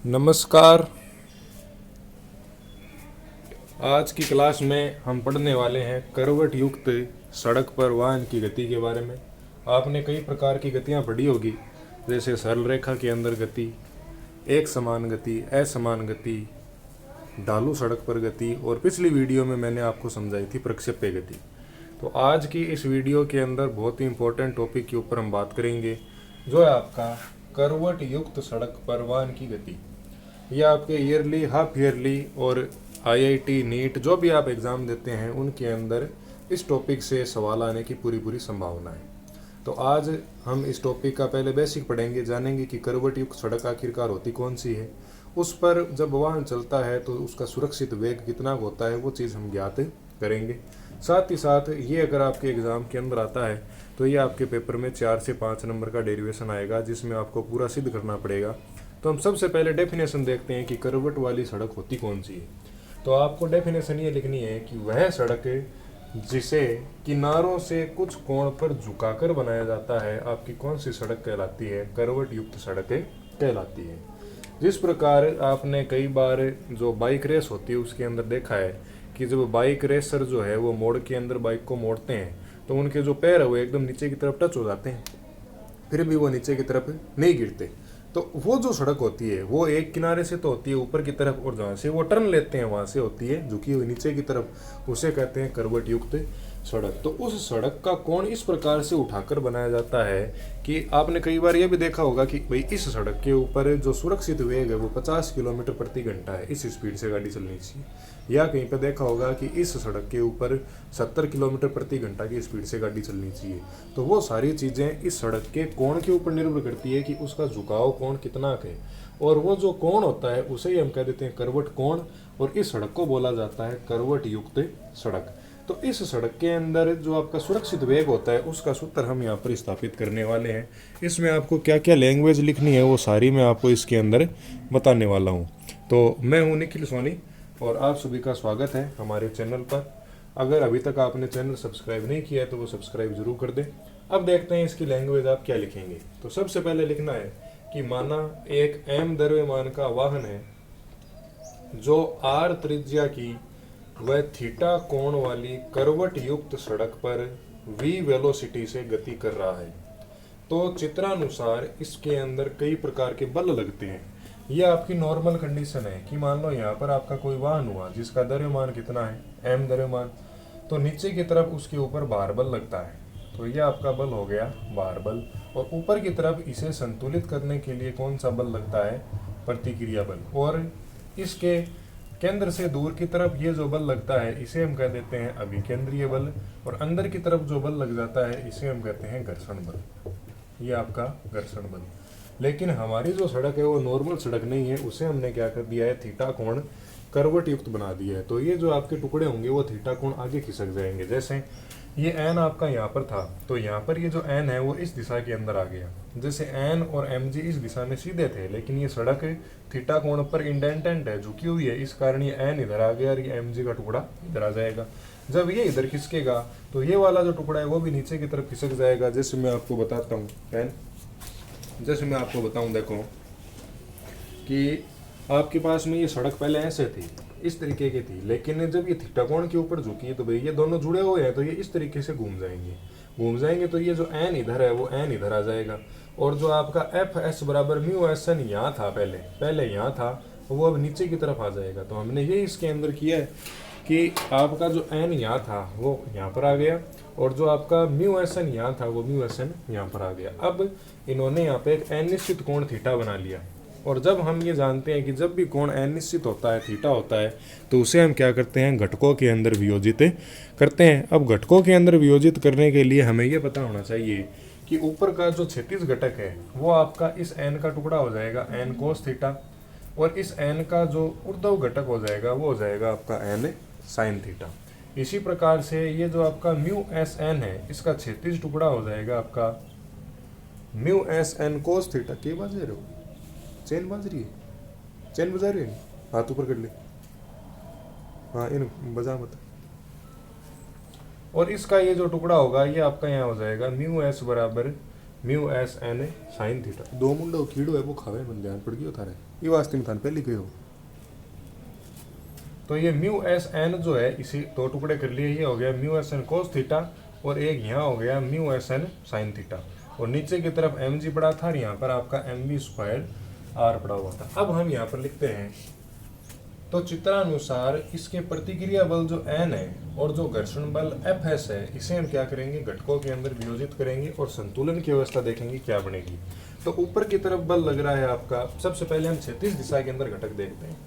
नमस्कार। आज की क्लास में हम पढ़ने वाले हैं करवट युक्त सड़क पर वाहन की गति के बारे में। आपने कई प्रकार की गतियां पढ़ी होगी, जैसे सरल रेखा के अंदर गति, एक समान गति, असमान गति, ढालू सड़क पर गति, और पिछली वीडियो में मैंने आपको समझाई थी प्रक्षेप्य गति। तो आज की इस वीडियो के अंदर बहुत ही इंपॉर्टेंट टॉपिक के ऊपर हम बात करेंगे, जो है आपका करवट युक्त सड़क पर वाहन की गति। यह आपके ईयरली, हाफ ईयरली और आईआईटी, नीट जो भी आप एग्ज़ाम देते हैं उनके अंदर इस टॉपिक से सवाल आने की पूरी संभावना है। तो आज हम इस टॉपिक का पहले बेसिक पढ़ेंगे, जानेंगे कि करवट युक्त सड़क आखिरकार होती कौन सी है, उस पर जब वाहन चलता है तो उसका सुरक्षित वेग कितना होता है, वो चीज़ हम ज्ञात करेंगे। साथ ही साथ ये अगर आपके एग्ज़ाम के अंदर आता है तो ये आपके पेपर में 4 से 5 नंबर का डेरिवेशन आएगा, जिसमें आपको पूरा सिद्ध करना पड़ेगा। तो हम सबसे पहले डेफिनेशन देखते हैं कि करवट वाली सड़क होती कौन सी है। तो आपको डेफिनेशन ये लिखनी है कि वह सड़क जिसे किनारों से कुछ कोण पर झुकाकर बनाया जाता है, आपकी कौन सी सड़क कहलाती है? करवट युक्त सड़क कहलाती है। जिस प्रकार आपने कई बार जो बाइक रेस होती है उसके अंदर देखा है कि जब बाइक रेसर जो है वो मोड़ के अंदर बाइक को मोड़ते हैं तो उनके जो पैर है वो एकदम नीचे की तरफ टच हो जाते हैं, फिर भी वो नीचे की तरफ नहीं गिरते। तो वो जो सड़क होती है वो एक किनारे से तो होती है ऊपर की तरफ, और जहाँ से वो टर्न लेते हैं वहाँ से होती है झुकी हुई नीचे की तरफ, उसे कहते हैं करवट युक्त सड़क। तो उस सड़क का कोण इस प्रकार से उठाकर बनाया जाता है कि आपने कई बार ये भी देखा होगा कि भाई इस सड़क के ऊपर जो सुरक्षित वेग है वो 50 किलोमीटर प्रति घंटा है, इस स्पीड से गाड़ी चलनी चाहिए। या कहीं पर देखा होगा कि इस सड़क के ऊपर 70 किलोमीटर प्रति घंटा की स्पीड से गाड़ी चलनी चाहिए। तो वो सारी चीज़ें इस सड़क के कोण के ऊपर निर्भर करती है कि उसका झुकाव कोण कितना है, और वो जो कोण होता है उसे ही हम कह देते हैं करवट कोण, और इस सड़क को बोला जाता है करवट युक्त सड़क। तो इस सड़क के अंदर जो आपका सुरक्षित वेग होता है उसका सूत्र हम यहाँ पर स्थापित करने वाले हैं। इसमें आपको क्या क्या लैंग्वेज लिखनी है वो सारी मैं आपको इसके अंदर बताने वाला हूँ। तो मैं हूँ निखिल सोनी और आप सभी का स्वागत है हमारे चैनल पर। अगर अभी तक आपने चैनल सब्सक्राइब नहीं किया है तो वो सब्सक्राइब जरूर कर दें। अब देखते हैं इसकी लैंग्वेज आप क्या लिखेंगे। तो सबसे पहले लिखना है कि माना एक m द्रव्यमान का वाहन है जो r त्रिज्या की वह थीटा कोण वाली करवट युक्त सड़क पर v वेलोसिटी से गति कर रहा है। तो चित्रानुसार इसके अंदर कई प्रकार के बल लगते हैं। यह आपकी नॉर्मल कंडीशन है कि मान लो यहाँ पर आपका कोई वाहन हुआ जिसका द्रव्यमान कितना है, m द्रव्यमान, तो नीचे की तरफ उसके ऊपर भार बल लगता है, तो यह आपका बल हो गया भार बल। और ऊपर की तरफ इसे संतुलित करने के लिए कौन सा बल लगता है? प्रतिक्रिया बल। और इसके केंद्र से दूर की तरफ ये जो बल लगता है इसे हम कह देते हैं अभिकेंद्रीय बल, और अंदर की तरफ जो बल लग जाता है इसे हम कहते हैं घर्षण बल। ये आपका घर्षण बल। लेकिन हमारी जो सड़क है वो नॉर्मल सड़क नहीं है, उसे हमने क्या कर दिया है? थीटा कोण करवट युक्त बना दिया है। तो ये जो आपके टुकड़े होंगे वो थीटा कोण आगे खिसक जाएंगे। जैसे ये एन आपका यहाँ पर था तो यहाँ पर ये जो एन है वो इस दिशा के अंदर आ गया। जैसे एन और एम जी इस दिशा में सीधे थे, लेकिन ये सड़क थीटा कोण पर इंडेंटेंट है, झुकी हुई है, इस कारण ये एन इधर आ गया और ये एम जी का टुकड़ा इधर आ जाएगा। जब ये इधर खिसकेगा तो ये वाला जो टुकड़ा है वो भी नीचे की तरफ खिसक जाएगा। जैसे मैं आपको बताता हूँ जैसे मैं आपको बताऊँ, देखो कि आपके पास में ये सड़क पहले ऐसे थी, इस तरीके की थी, लेकिन जब ये थीटा कोण के ऊपर झुकी है तो भाई ये दोनों जुड़े हुए हैं तो ये इस तरीके से घूम जाएंगे तो ये जो एन इधर है वो एन इधर आ जाएगा। और जो आपका एफ एस बराबर म्यू एस एन यहाँ था, पहले यहाँ था, वो अब नीचे की तरफ आ जाएगा। तो हमने ये इसके अंदर किया है कि आपका जो एन यहाँ था वो यहाँ पर आ गया, और जो आपका म्यू एस एन यहाँ था वो म्यू एस एन यहाँ पर आ गया। अब इन्होंने यहाँ पे एक अनिश्चित कोण थीटा बना लिया। और जब हम ये जानते हैं कि जब भी कोण अनिश्चित होता है, थीटा होता है, तो उसे हम क्या करते हैं? घटकों के अंदर वियोजित करते हैं। अब घटकों के अंदर वियोजित करने के लिए हमें ये पता होना चाहिए कि ऊपर का जो क्षैतिज घटक है वो आपका इस एन का टुकड़ा हो जाएगा एन कोस थीटा, और इस एन का जो ऊर्ध्व घटक हो जाएगा वो हो जाएगा आपका एन साइन थीटा। इसी प्रकार से ये जो आपका म्यू एस एन है इसका क्षैतिज टुकड़ा हो जाएगा आपका mu S N cos theta. के बाज रहे हो? चैन बाज रही है? चैन बजा रही है? हाथ ऊपर कर ले, हाँ इन बजा मत। और इसका ये जो टुकड़ा होगा ये आपका यहाँ हो जाएगा म्यू एस बराबर mu S N sine theta. दो मुंडो कीड़ो है वो खावे मन ध्यान पड़ गयो थारे, ये वास्ते में थाने पहले कहो। तो ये म्यू एस एन जो है इसी दो टुकड़े कर लिए, ये हो गया mu S N cos theta और एक यहाँ हो गया mu S N sine theta, और नीचे की तरफ एम जी पड़ा था और यहाँ पर आपका एम वी स्क्वायर आर पड़ा हुआ था। अब हम यहाँ पर लिखते हैं, तो चित्रानुसार इसके प्रतिक्रिया बल जो एन है और जो घर्षण बल एफ एस है, इसे हम क्या करेंगे, घटकों के अंदर वियोजित करेंगे और संतुलन की अवस्था देखेंगे क्या बनेगी। तो ऊपर की तरफ बल लग रहा है आपका, सबसे पहले हम क्षैतिज दिशा के अंदर घटक देखते हैं।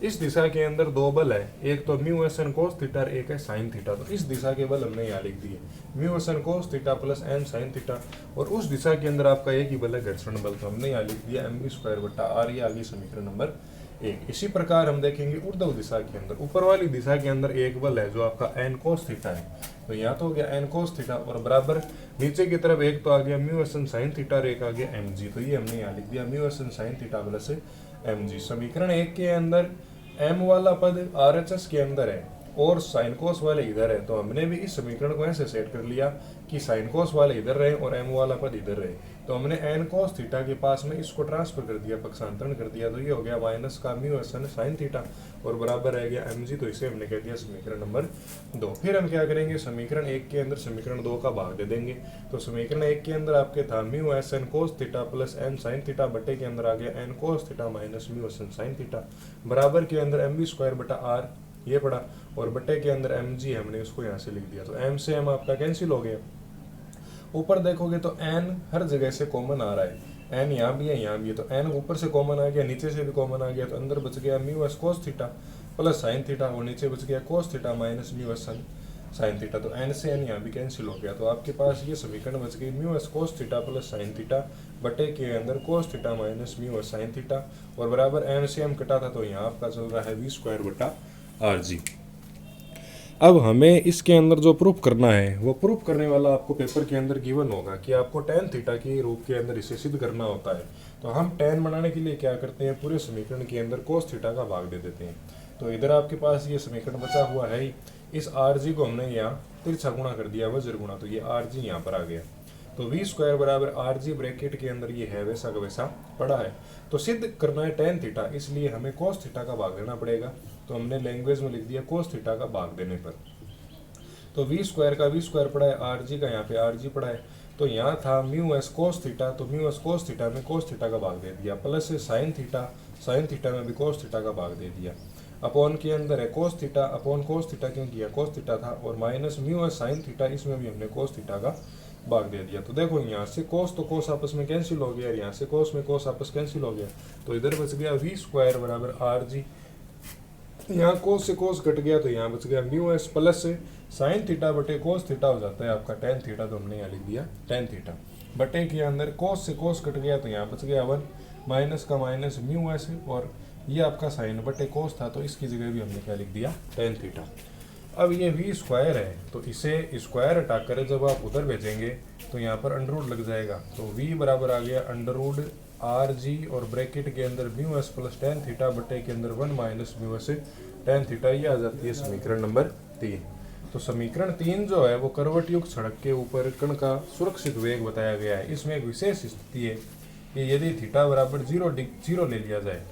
इस दिशा के अंदर दो बल है, एक तो mu S N cos theta और एक है साइन थीटा। तो इस दिशा के बल हमने यहाँ लिख दिए, mu S N cos theta plus N sine theta, और उस दिशा के अंदर आपका एक ही बल है घर्षण बल, तो हमने यहाँ लिख दिया एम वी स्क्वायर बटा आर, ये आगे समीकरण नंबर 1। इसी प्रकार हम देखेंगे ऊर्ध्व दिशा के अंदर, ऊपर वाली दिशा के अंदर एक बल है जो आपका एन कोस थीटा है, तो यहाँ तो हो गया एन कोस थीटा, और बराबर नीचे की तरफ एक तो आ गया mu S N sine theta और एक आ गया एम जी, तो ये हमने यहाँ लिख दिया mu S N sine theta plus M G. समीकरण 1 के अंदर एम वाला पद आर एच एस के अंदर है और साइन कोस वाले इधर है, तो हमने भी इस समीकरण को ऐसे सेट कर लिया कि साइन कोस वाले इधर रहे और एम वाला पद इधर रहे, तो हमने एन कोस थीटा के पास में इसको ट्रांसफर कर दिया, पक्षांतरण कर दिया, तो ये हो गया माइनस का mu S N sine theta और बराबर रह गया एम जी, तो इसे हमने कह दिया समीकरण नंबर 2। फिर हम क्या करेंगे, समीकरण 1 के अंदर समीकरण 2 का भाग दे देंगे। तो समीकरण 1 के अंदर आपके था mu S N cos theta plus N sine theta, बटे के अंदर आ गया N cos theta minus mu S N sine theta, बराबर के अंदर एम वी स्क्वायर बटा आर ये पड़ा, और बटे के अंदर एम जी हमने उसको यहाँ से लिख दिया, तो एम से एम आपका कैंसिल हो गया। ऊपर देखोगे तो एन हर जगह से कॉमन आ रहा है, एन यहाँ भी है यहाँ भी है, तो एन ऊपर से कॉमन आ गया, नीचे से भी कॉमन आ गया, तो अंदर बच गया म्यू एस कोस थीटा प्लस साइन थीटा और नीचे बच गया कोस theta minus mu S sine theta, तो एन से एन यहाँ भी कैंसिल हो गया, तो आपके पास ये समीकरण बच गई म्यू एस कोस थीटा प्लस साइन थीटा बटे के अंदर कोस theta minus mu S sign theta, और बराबर एम से एम कटा था, तो यहाँ आपका चल रहा है वी स्क्वायर बटा आर जी। अब हमें इसके अंदर जो प्रूफ करना है वो प्रूफ करने वाला आपको पेपर के अंदर गिवन होगा कि आपको tan थीटा के रूप के अंदर इसे सिद्ध करना होता है। तो हम tan बनाने के लिए क्या करते हैं, पूरे समीकरण के अंदर cos थीटा का भाग दे देते हैं। तो इधर आपके पास ये समीकरण बचा हुआ है ही, इस आर जी को हमने यहाँ तिरछा गुणा कर दिया, वज्र गुणा, तो ये आर जी यहाँ पर आ गया, तो वी स्क्वायर बराबर आर जी ब्रैकेट के अंदर ये है वैसा का वैसा पड़ा है। तो सिद्ध करना है tan थीटा, इसलिए हमें cos थीटा का भाग देना पड़ेगा, तो हमने लैंग्वेज में लिख दिया cos थीटा का भाग देने पर, तो वी स्क्वायर का वी स्क्वायर पड़ा है, आर जी का यहाँ पे आर जी पड़ा है, तो यहाँ था म्यू एस कोस थीटा, तो म्यू एस कोस थीटा में कोस थीटा का भाग दे दिया, प्लस साइन थीटा में भी कोस थीटा का भाग दे दिया, अपॉन के अंदर है cos theta upon cos theta, क्यों किया कोस थीटा था, और minus mu S sine theta, इसमें भी हमने कोस थीटा का भाग दे दिया। तो देखो यहाँ से कोस तो कोस आपस में कैंसिल हो गया, यहाँ से कोस में कोस आपस कैंसिल हो गया, तो इधर बच गया वी स्क्वायर बराबर आर जी, यहाँ कोस से कोस कट गया, तो यहाँ बच गया mu S plus sign theta बटे कोस थीटा हो जाता है आपका tan थीटा, तो हमने यहाँ लिख दिया tan थीटा, बटे के अंदर कोस से कोस कट गया, तो यहाँ बच गया 1 माइनस का माइनस म्यू एस, और ये आपका साइन बटे कोस था, तो इसकी जगह भी हमने क्या लिख दिया tan थीटा। अब ये वी स्क्वायर है, तो इसे स्क्वायर हटाकर जब आप उधर भेजेंगे तो यहाँ पर अंडर रूट लग जाएगा, तो वी बराबर आ गया अंडर रूट आर जी और ब्रैकेट के अंदर mu S plus tan theta बटे के अंदर 1 minus mu S tan theta, ये आ जाती है समीकरण नंबर 3। तो समीकरण 3 जो है वो करवट युक्त सड़क के ऊपर कण का सुरक्षित वेग बताया गया है। इसमें एक विशेष स्थिति है कि यदि थीटा बराबर 0 ले लिया जाए,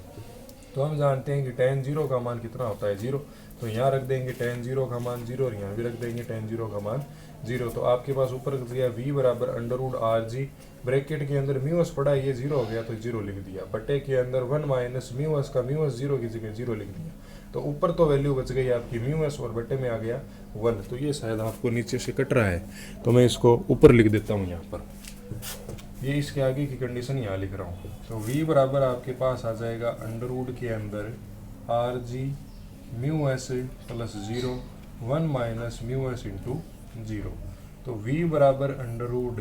तो हम जानते हैं कि tan 0 का मान कितना होता है 0, तो यहाँ रख देंगे tan 0 का मान 0 और यहाँ भी रख देंगे tan 0 का मान 0, तो आपके पास ऊपर रख दिया v बराबर under root R G, bracket के अंदर म्यू एस पड़ा है, ये 0 हो गया तो 0 लिख दिया, बटे के अंदर 1 माइनस म्यू एस का म्यू एस 0 की जगह 0 लिख दिया, तो ऊपर तो वैल्यू बच गई आपकी म्यू एस और बटे में आ गया 1, तो ये शायद आपको नीचे से कट रहा है, तो मैं इसको ऊपर लिख देता हूँ यहाँ पर, ये इसके आगे की कंडीशन यहाँ लिख रहा हूँ। तो v बराबर आपके पास आ जाएगा अंडर रूट के अंदर R G mu S plus 0 1 minus mu S into 0, तो v बराबर अंडर रूट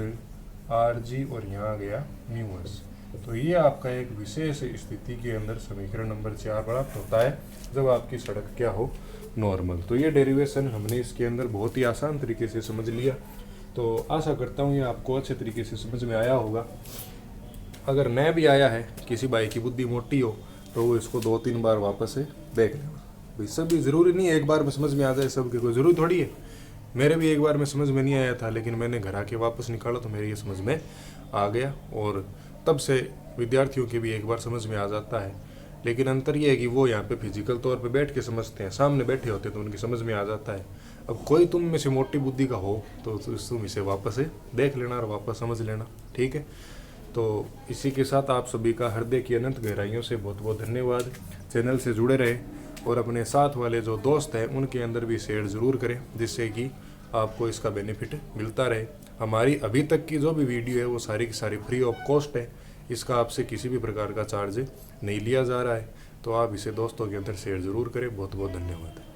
आर जी और यहाँ आ गया म्यू एस। तो ये आपका एक विशेष स्थिति के अंदर समीकरण नंबर 4 प्राप्त होता है जब आपकी सड़क क्या हो नॉर्मल। तो ये डेरिवेशन हमने इसके अंदर बहुत ही आसान तरीके से समझ लिया, तो आशा करता हूँ ये आपको अच्छे तरीके से समझ में आया होगा। अगर न भी आया है, किसी भाई की बुद्धि मोटी हो, तो वो इसको 2-3 बार वापस से देख लेना। भाई सब भी ज़रूरी नहीं है एक बार में समझ में आ जाए, सबकी कोई ज़रूरी थोड़ी है। मेरे भी एक बार में समझ में नहीं आया था, लेकिन मैंने घर आके वापस निकाला तो मेरे ये समझ में आ गया और तब से विद्यार्थियों के भी एक बार समझ में आ जाता है। लेकिन अंतर ये है कि वो यहाँ पे फिजिकल तौर पे बैठ के समझते हैं, सामने बैठे होते तो उनकी समझ में आ जाता है। अब कोई तुम में से मोटी बुद्धि का हो तो तुम इसे वापस से देख लेना और वापस समझ लेना, ठीक है। तो इसी के साथ आप सभी का हृदय की अनंत गहराइयों से बहुत बहुत धन्यवाद। चैनल से जुड़े रहे और अपने साथ वाले जो दोस्त हैं उनके अंदर भी शेयर ज़रूर करें, जिससे कि आपको इसका बेनिफिट मिलता रहे। हमारी अभी तक की जो भी वीडियो है वो सारी की सारी फ्री ऑफ कॉस्ट है, इसका आपसे किसी भी प्रकार का चार्ज नहीं लिया जा रहा है। तो आप इसे दोस्तों के अंदर शेयर ज़रूर करें। बहुत बहुत धन्यवाद।